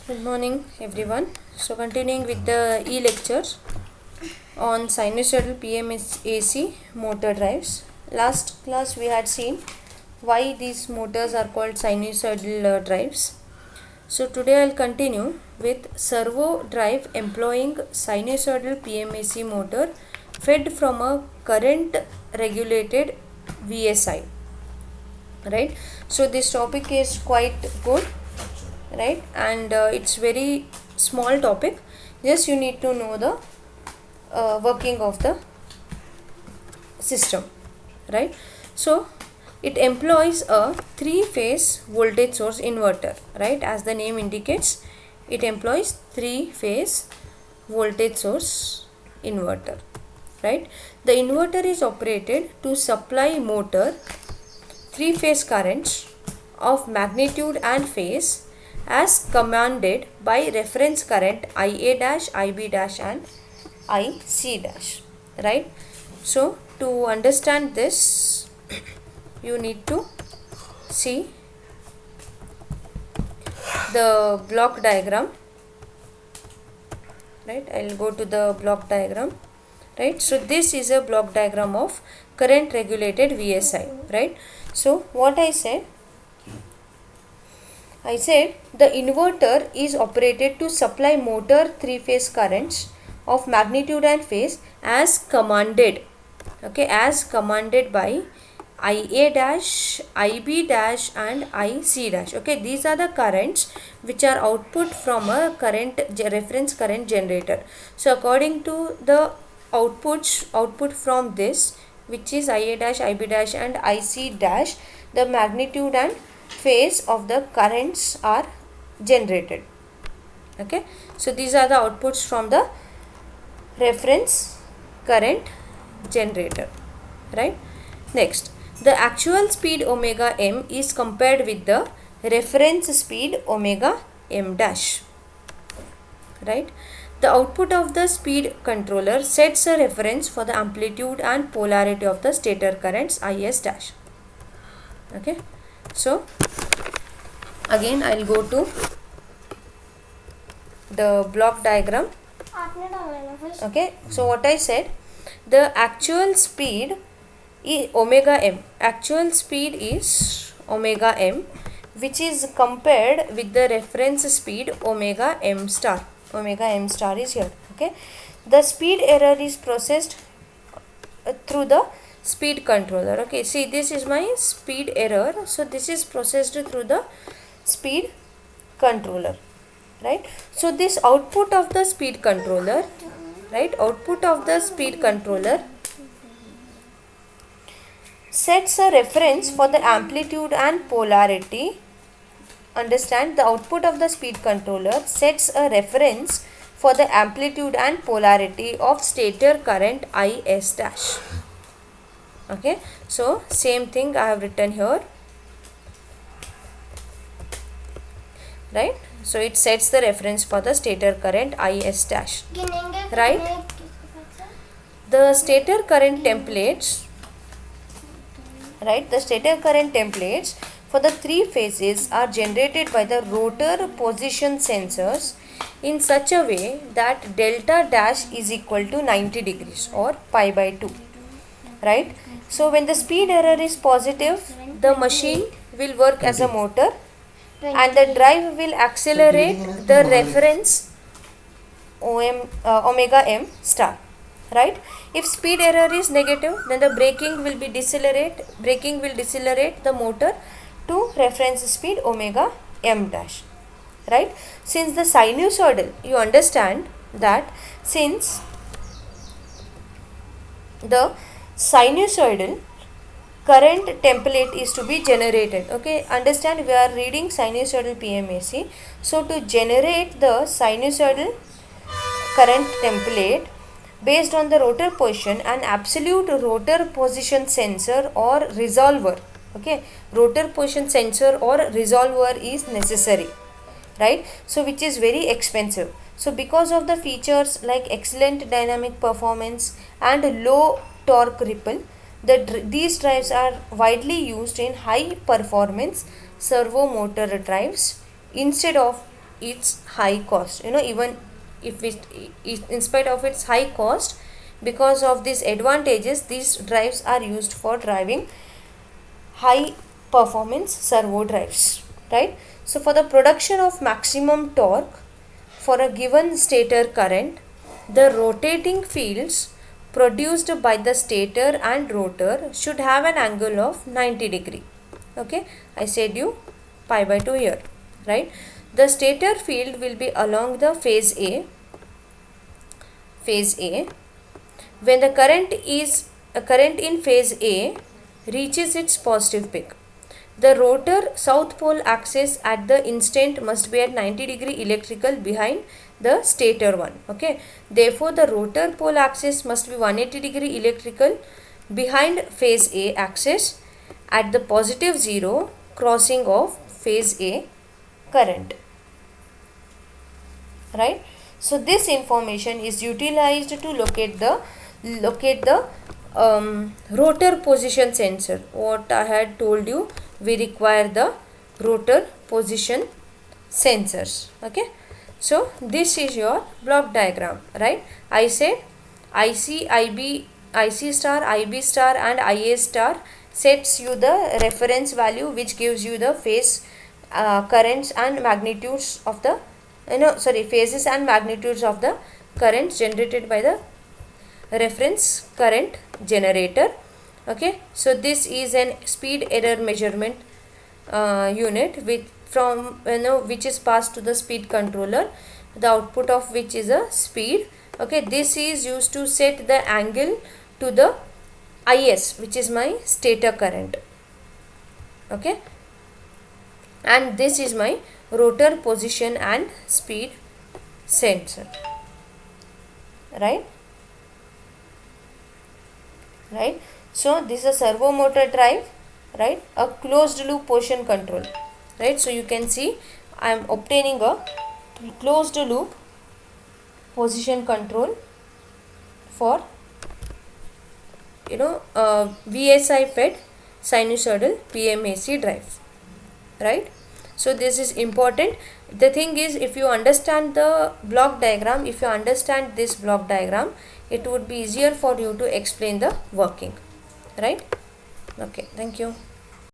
Good morning everyone. So continuing with the e-lectures on sinusoidal PMAC motor drives. Last class we had seen why these motors are called sinusoidal drives. So today I'll continue with servo drive employing sinusoidal PMAC motor fed from a current regulated VSI. Right. So this topic is quite good, right, and it's very small topic. Just you need to know the working of the system, right? So it employs a three-phase voltage source inverter, right? As the name indicates, it employs three-phase voltage source inverter, right? The inverter is operated to supply motor three-phase currents of magnitude and phase as commanded by reference current IA dash, IB dash and IC dash, right? So to understand this you need to see the block diagram, right? I'll go to the block diagram, right? So this is a block diagram of current regulated VSI, right? So what I said the inverter is operated to supply motor three-phase currents of magnitude and phase as commanded, okay, as commanded by IA dash, IB dash and IC dash. Okay, these are the currents which are output from a reference current generator. So according to the output from this, which is IA dash, IB dash and IC dash, the magnitude and phase of the currents are generated. Okay, so these are the outputs from the reference current generator, right? Next, the actual speed omega m is compared with the reference speed omega m dash, right? The output of the speed controller sets a reference for the amplitude and polarity of the stator currents IS dash. Okay, so again I'll go to the block diagram. Okay, so what I said, the actual speed is omega m. Actual speed is omega m, which is compared with the reference speed omega m star. Omega m star is here. Okay, the speed error is processed through the speed controller. Okay, see, this is my speed error. So this is processed through the speed controller, right? So this output of the speed controller, right, output of the speed controller sets a reference for the amplitude and polarity. Understand, the output of the speed controller sets a reference for the amplitude and polarity of stator current IS dash. Okay, so same thing I have written here, right? So it sets the reference for the stator current IS dash, right? The stator current templates, right, the stator current templates for the three phases are generated by the rotor position sensors in such a way that delta dash is equal to 90 degrees or pi by 2, right? So when the speed error is positive, the machine will work as a motor and the drive will accelerate the reference omega m star, right? If speed error is negative, then the braking will decelerate the motor to reference speed omega m dash, right? Since the sinusoidal, you understand that since the sinusoidal current template is to be generated, okay, understand, we are reading sinusoidal PMAC. So to generate the sinusoidal current template based on the rotor position, an absolute rotor position sensor or resolver, okay, rotor position sensor or resolver is necessary, right? So which is very expensive. So because of the features like excellent dynamic performance and low torque ripple, these drives are widely used in high performance servo motor drives instead of its high cost. Even if in spite of its high cost, because of these advantages, these drives are used for driving high performance servo drives, right? So for the production of maximum torque for a given stator current, the rotating fields produced by the stator and rotor should have an angle of 90 degree. Okay, I said you pi by 2 here, right? The stator field will be along the phase A. When the current in phase A reaches its positive peak, the rotor south pole axis at the instant must be at 90 degree electrical behind the stator one. Okay, therefore the rotor pole axis must be 180 degree electrical behind phase A axis at the positive 0 crossing of phase A current, right? So this information is utilized to locate the rotor position sensor. What I had told you, we require the rotor position sensors. Okay, so this is your block diagram, right? I said IC star, IB star and IA star sets you the reference value, which gives you the phase currents and magnitudes of the phases and magnitudes of the currents generated by the reference current generator. Okay, so this is an speed error measurement unit which is passed to the speed controller, the output of which is a speed. Okay, this is used to set the angle to the IS, which is my stator current. Okay, and this is my rotor position and speed sensor, right? So this is a servo motor drive, right? A closed loop position control, right? So you can see I am obtaining a closed loop position control for VSI fed sinusoidal PMAC drive, right? So this is important. The thing is, if you understand the block diagram, if you understand this block diagram, it would be easier for you to explain the working, right? Okay, thank you.